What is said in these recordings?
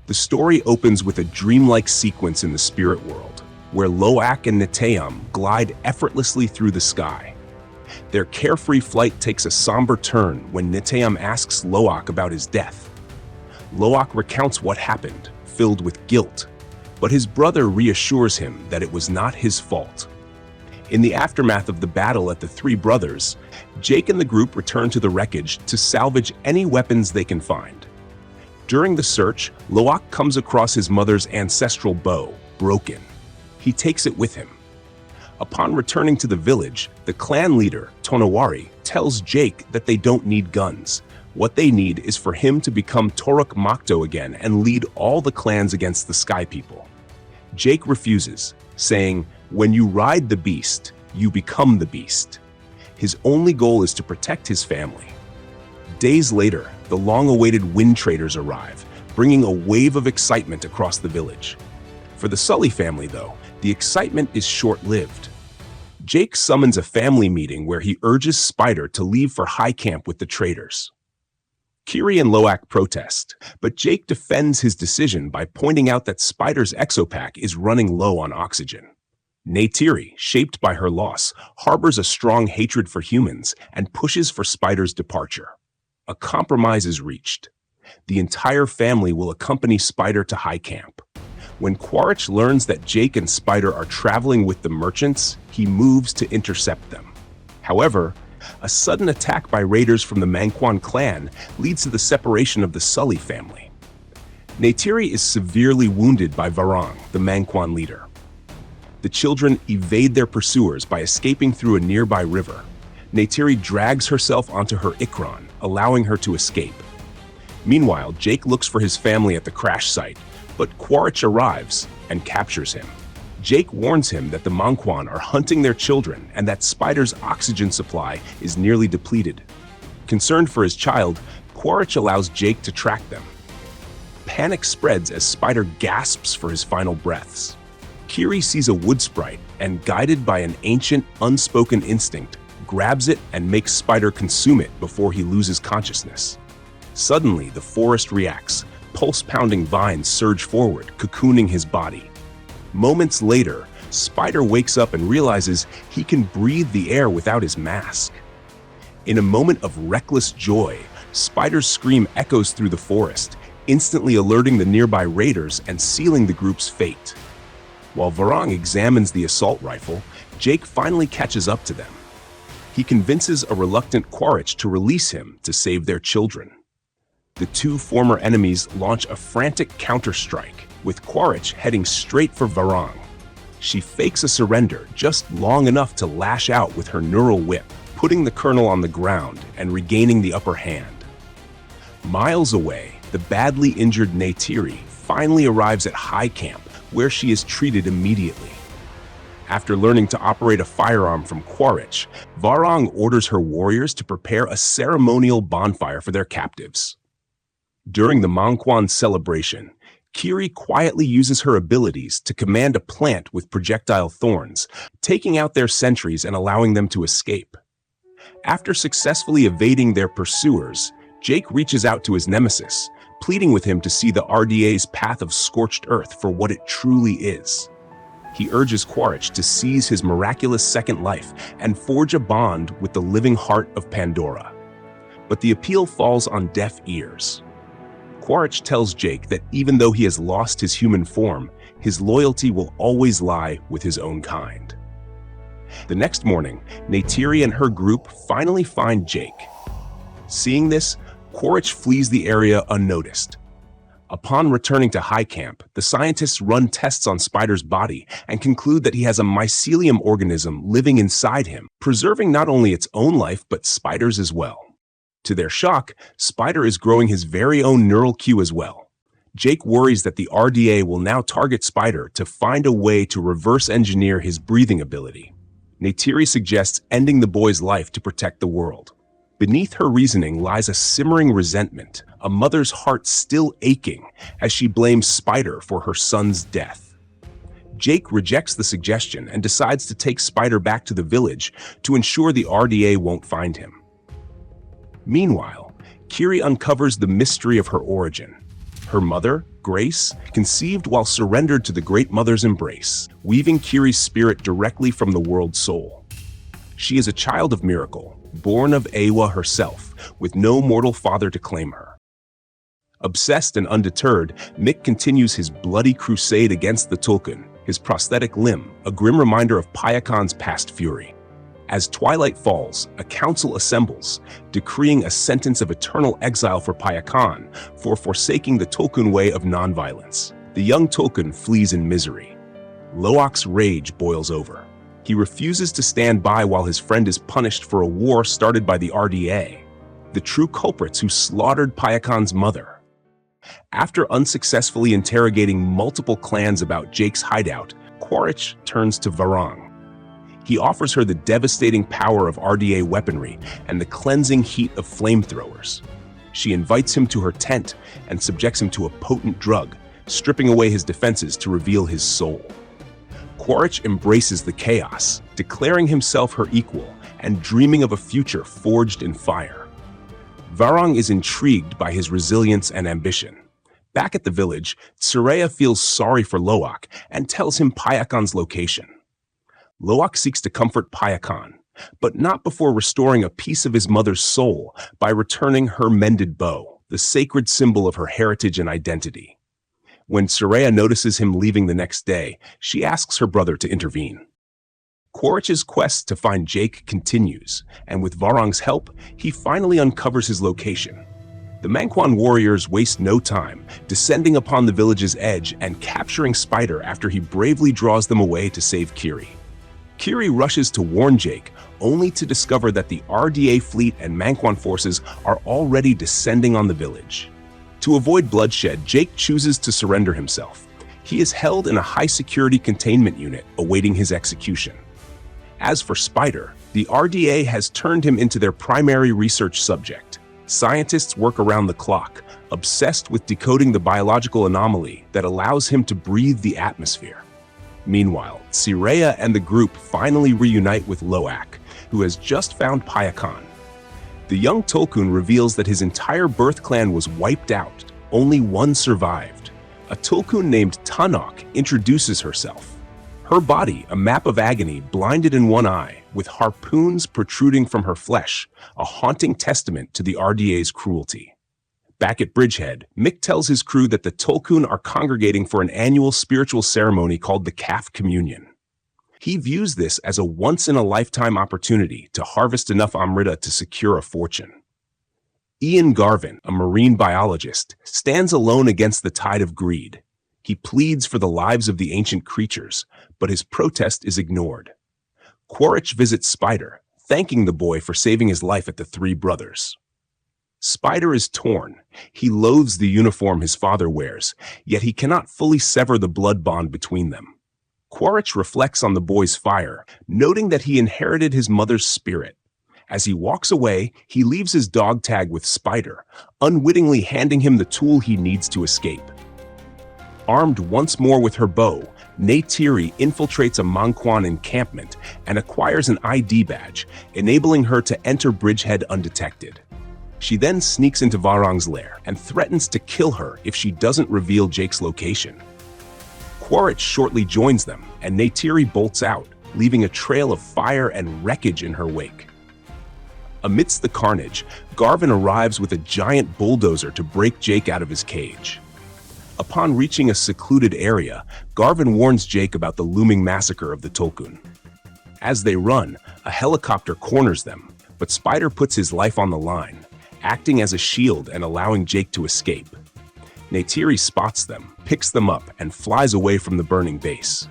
The story opens with a dreamlike sequence in the spirit world, where Loak and Neytiri glide effortlessly through the sky. Their carefree flight takes a somber turn when Neytiri asks Loak about his death. Loak recounts what happened, filled with guilt, but his brother reassures him that it was not his fault. In the aftermath of the battle at the Three Brothers, Jake and the group return to the wreckage to salvage any weapons they can find. During the search, Loak comes across his mother's ancestral bow, broken. He takes it with him. Upon returning to the village, the clan leader, Tonawari, tells Jake that they don't need guns. What they need is for him to become Toruk Makto again and lead all the clans against the Sky People. Jake refuses, saying, "When you ride the beast, you become the beast." His only goal is to protect his family. Days later, the long-awaited wind traders arrive, bringing a wave of excitement across the village. For the Sully family, though, the excitement is short-lived. Jake summons a family meeting where he urges Spider to leave for high camp with the traders. Kiri and Loak protest, but Jake defends his decision by pointing out that Spider's exopack is running low on oxygen. Neytiri, shaped by her loss, harbors a strong hatred for humans and pushes for Spider's departure. A compromise is reached. The entire family will accompany Spider to high camp. When Quaritch learns that Jake and Spider are traveling with the merchants, he moves to intercept them. However, a sudden attack by raiders from the Manquan clan leads to the separation of the Sully family. Neytiri is severely wounded by Varang, the Manquan leader. The children evade their pursuers by escaping through a nearby river. Neytiri drags herself onto her Ikran, allowing her to escape. Meanwhile, Jake looks for his family at the crash site, but Quaritch arrives and captures him. Jake warns him that the Manquan are hunting their children and that Spider's oxygen supply is nearly depleted. Concerned for his child, Quaritch allows Jake to track them. Panic spreads as Spider gasps for his final breaths. Kiri sees a wood sprite and, guided by an ancient, unspoken instinct, grabs it and makes Spider consume it before he loses consciousness. Suddenly, the forest reacts. Pulse-pounding vines surge forward, cocooning his body. Moments later, Spider wakes up and realizes he can breathe the air without his mask. In a moment of reckless joy, Spider's scream echoes through the forest, instantly alerting the nearby raiders and sealing the group's fate. While Varang examines the assault rifle, Jake finally catches up to them. He convinces a reluctant Quaritch to release him to save their children. The two former enemies launch a frantic counter-strike, with Quaritch heading straight for Varang. She fakes a surrender just long enough to lash out with her neural whip, putting the colonel on the ground and regaining the upper hand. Miles away, the badly injured Neytiri finally arrives at high camp, where she is treated immediately. After learning to operate a firearm from Quaritch, Varang orders her warriors to prepare a ceremonial bonfire for their captives. During the Manquan celebration, Kiri quietly uses her abilities to command a plant with projectile thorns, taking out their sentries and allowing them to escape. After successfully evading their pursuers, Jake reaches out to his nemesis, pleading with him to see the RDA's path of scorched earth for what it truly is. He urges Quaritch to seize his miraculous second life and forge a bond with the living heart of Pandora. But the appeal falls on deaf ears. Quaritch tells Jake that even though he has lost his human form, his loyalty will always lie with his own kind. The next morning, Neytiri and her group finally find Jake. Seeing this, Quaritch flees the area unnoticed. Upon returning to high camp, the scientists run tests on Spider's body and conclude that he has a mycelium organism living inside him, preserving not only its own life but Spider's as well. To their shock, Spider is growing his very own neural queue as well. Jake worries that the RDA will now target Spider to find a way to reverse engineer his breathing ability. Neytiri suggests ending the boy's life to protect the world. Beneath her reasoning lies a simmering resentment, a mother's heart still aching as she blames Spider for her son's death. Jake rejects the suggestion and decides to take Spider back to the village to ensure the RDA won't find him. Meanwhile, Kiri uncovers the mystery of her origin. Her mother, Grace, conceived while surrendered to the Great Mother's embrace, weaving Kiri's spirit directly from the world's soul. She is a child of miracle, born of Ewa herself, with no mortal father to claim her. Obsessed and undeterred, Mick continues his bloody crusade against the Tulkun, his prosthetic limb, a grim reminder of Payakan's past fury. As twilight falls, a council assembles, decreeing a sentence of eternal exile for Payakan for forsaking the Tulkun way of nonviolence. The young Tulkun flees in misery. Loak's rage boils over. He refuses to stand by while his friend is punished for a war started by the RDA, the true culprits who slaughtered Payakan's mother. After unsuccessfully interrogating multiple clans about Jake's hideout, Quaritch turns to Varang. He offers her the devastating power of RDA weaponry and the cleansing heat of flamethrowers. She invites him to her tent and subjects him to a potent drug, stripping away his defenses to reveal his soul. Quaritch embraces the chaos, declaring himself her equal and dreaming of a future forged in fire. Varang is intrigued by his resilience and ambition. Back at the village, Tsureya feels sorry for Loak and tells him Payakan's location. Loak seeks to comfort Payakan, but not before restoring a piece of his mother's soul by returning her mended bow, the sacred symbol of her heritage and identity. When Tsureya notices him leaving the next day, she asks her brother to intervene. Quaritch's quest to find Jake continues, and with Varang's help, he finally uncovers his location. The Manquan warriors waste no time, descending upon the village's edge and capturing Spider after he bravely draws them away to save Kiri. Kiri rushes to warn Jake, only to discover that the RDA fleet and Manquan forces are already descending on the village. To avoid bloodshed, Jake chooses to surrender himself. He is held in a high-security containment unit, awaiting his execution. As for Spider, the RDA has turned him into their primary research subject. Scientists work around the clock, obsessed with decoding the biological anomaly that allows him to breathe the atmosphere. Meanwhile, Tsureya and the group finally reunite with Loak, who has just found Payakan. The young Tulkun reveals that his entire birth clan was wiped out. Only one survived. A Tulkun named Tanok introduces herself. Her body, a map of agony, blinded in one eye, with harpoons protruding from her flesh, a haunting testament to the RDA's cruelty. Back at Bridgehead, Mick tells his crew that the Tulkun are congregating for an annual spiritual ceremony called the Calf Communion. He views this as a once-in-a-lifetime opportunity to harvest enough Amrita to secure a fortune. Ian Garvin, a marine biologist, stands alone against the tide of greed. He pleads for the lives of the ancient creatures, but his protest is ignored. Quaritch visits Spider, thanking the boy for saving his life at the Three Brothers. Spider is torn. He loathes the uniform his father wears, yet he cannot fully sever the blood bond between them. Quaritch reflects on the boy's fire, noting that he inherited his mother's spirit. As he walks away, he leaves his dog tag with Spider, unwittingly handing him the tool he needs to escape. Armed once more with her bow, Neytiri infiltrates a Manquan encampment and acquires an ID badge, enabling her to enter Bridgehead undetected. She then sneaks into Varang's lair and threatens to kill her if she doesn't reveal Jake's location. Quaritch shortly joins them, and Neytiri bolts out, leaving a trail of fire and wreckage in her wake. Amidst the carnage, Garvin arrives with a giant bulldozer to break Jake out of his cage. Upon reaching a secluded area, Garvin warns Jake about the looming massacre of the Tulkun. As they run, a helicopter corners them, but Spider puts his life on the line, acting as a shield and allowing Jake to escape. Neytiri spots them, picks them up, and flies away from the burning base.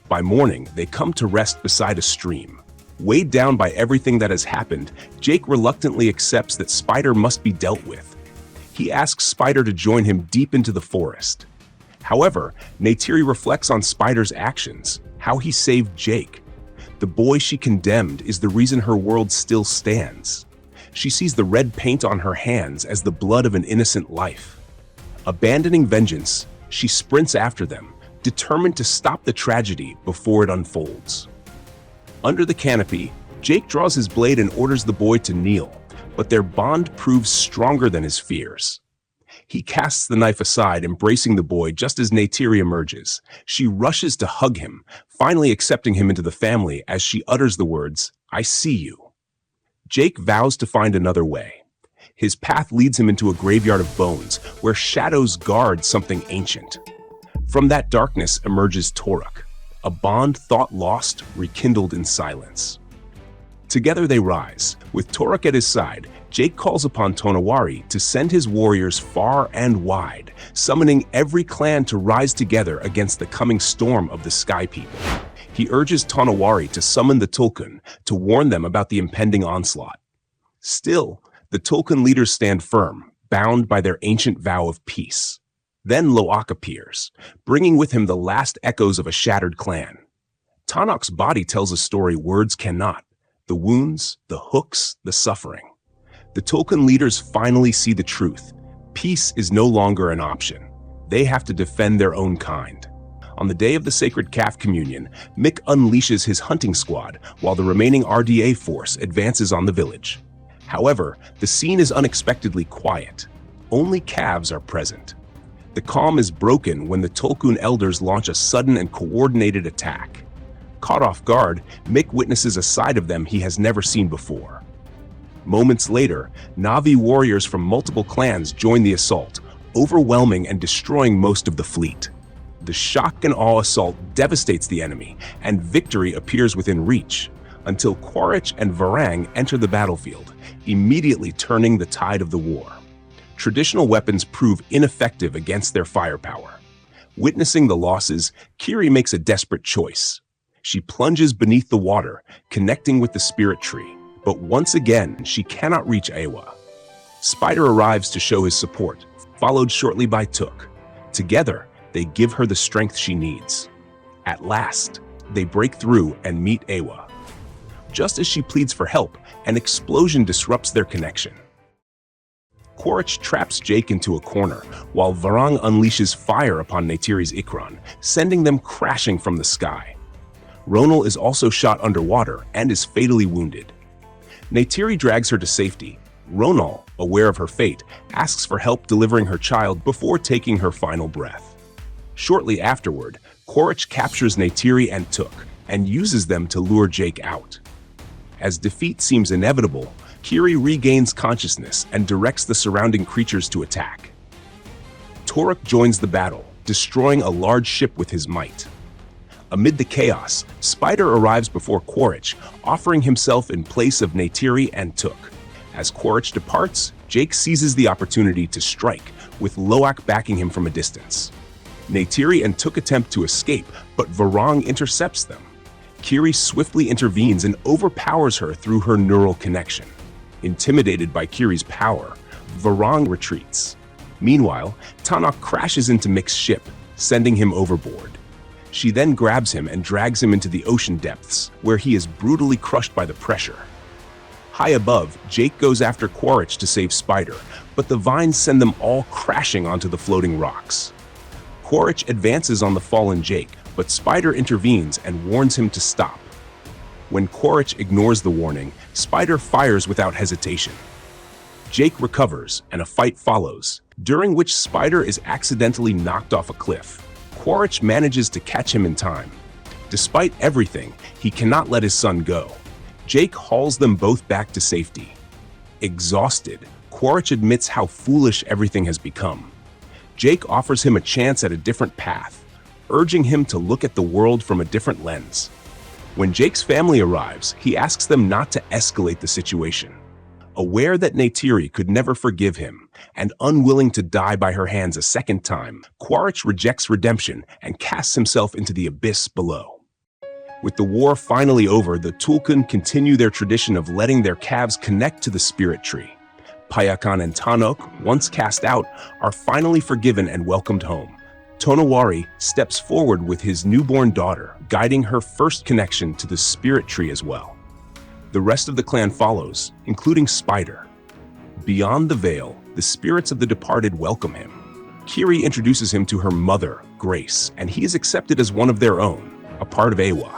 By morning, they come to rest beside a stream. Weighed down by everything that has happened, Jake reluctantly accepts that Spider must be dealt with. He asks Spider to join him deep into the forest. However, Neytiri reflects on Spider's actions, how he saved Jake. The boy she condemned is the reason her world still stands. She sees the red paint on her hands as the blood of an innocent life. Abandoning vengeance, she sprints after them, determined to stop the tragedy before it unfolds. Under the canopy, Jake draws his blade and orders the boy to kneel, but their bond proves stronger than his fears. He casts the knife aside, embracing the boy just as Neytiri emerges. She rushes to hug him, finally accepting him into the family as she utters the words, "I see you." Jake vows to find another way. His path leads him into a graveyard of bones, where shadows guard something ancient. From that darkness emerges Toruk, a bond thought lost, rekindled in silence. Together they rise. With Toruk at his side, Jake calls upon Tonawari to send his warriors far and wide, summoning every clan to rise together against the coming storm of the Sky People. He urges Tonawari to summon the Tulkun to warn them about the impending onslaught. Still, the Tulkun leaders stand firm, bound by their ancient vow of peace. Then Loak appears, bringing with him the last echoes of a shattered clan. Tanak's body tells a story words cannot: the wounds, the hooks, the suffering. The Tulkun leaders finally see the truth. Peace is no longer an option. They have to defend their own kind. On the day of the Sacred Calf Communion, Mick unleashes his hunting squad while the remaining RDA force advances on the village. However, the scene is unexpectedly quiet. Only calves are present. The calm is broken when the Tulkun elders launch a sudden and coordinated attack. Caught off guard, Mick witnesses a side of them he has never seen before. Moments later, Na'vi warriors from multiple clans join the assault, overwhelming and destroying most of the fleet. The shock and awe assault devastates the enemy, and victory appears within reach, until Quaritch and Varang enter the battlefield, immediately turning the tide of the war. Traditional weapons prove ineffective against their firepower. Witnessing the losses, Kiri makes a desperate choice. She plunges beneath the water, connecting with the spirit tree, but once again, she cannot reach Eywa. Spider arrives to show his support, followed shortly by Took. Together, they give her the strength she needs. At last, they break through and meet Eywa. Just as she pleads for help, an explosion disrupts their connection. Quaritch traps Jake into a corner, while Varang unleashes fire upon Neytiri's Ikran, sending them crashing from the sky. Ronal is also shot underwater and is fatally wounded. Neytiri drags her to safety. Ronal, aware of her fate, asks for help delivering her child before taking her final breath. Shortly afterward, Quaritch captures Neytiri and Took, and uses them to lure Jake out. As defeat seems inevitable, Kiri regains consciousness and directs the surrounding creatures to attack. Toruk joins the battle, destroying a large ship with his might. Amid the chaos, Spider arrives before Quaritch, offering himself in place of Neytiri and Took. As Quaritch departs, Jake seizes the opportunity to strike, with Loak backing him from a distance. Neytiri and Took attempt to escape, but Varang intercepts them. Kiri swiftly intervenes and overpowers her through her neural connection. Intimidated by Kiri's power, Varang retreats. Meanwhile, Tanak crashes into Mick's ship, sending him overboard. She then grabs him and drags him into the ocean depths, where he is brutally crushed by the pressure. High above, Jake goes after Quaritch to save Spider, but the vines send them all crashing onto the floating rocks. Quaritch advances on the fallen Jake, but Spider intervenes and warns him to stop. When Quaritch ignores the warning, Spider fires without hesitation. Jake recovers, and a fight follows, during which Spider is accidentally knocked off a cliff. Quaritch manages to catch him in time. Despite everything, he cannot let his son go. Jake hauls them both back to safety. Exhausted, Quaritch admits how foolish everything has become. Jake offers him a chance at a different path, urging him to look at the world from a different lens. When Jake's family arrives, he asks them not to escalate the situation. Aware that Neytiri could never forgive him, and unwilling to die by her hands a second time, Quaritch rejects redemption and casts himself into the abyss below. With the war finally over, the Tulkun continue their tradition of letting their calves connect to the spirit tree. Payakan and Tanok, once cast out, are finally forgiven and welcomed home. Tonawari steps forward with his newborn daughter, guiding her first connection to the spirit tree as well. The rest of the clan follows, including Spider. Beyond the veil, the spirits of the departed welcome him. Kiri introduces him to her mother, Grace, and he is accepted as one of their own, a part of Eywa.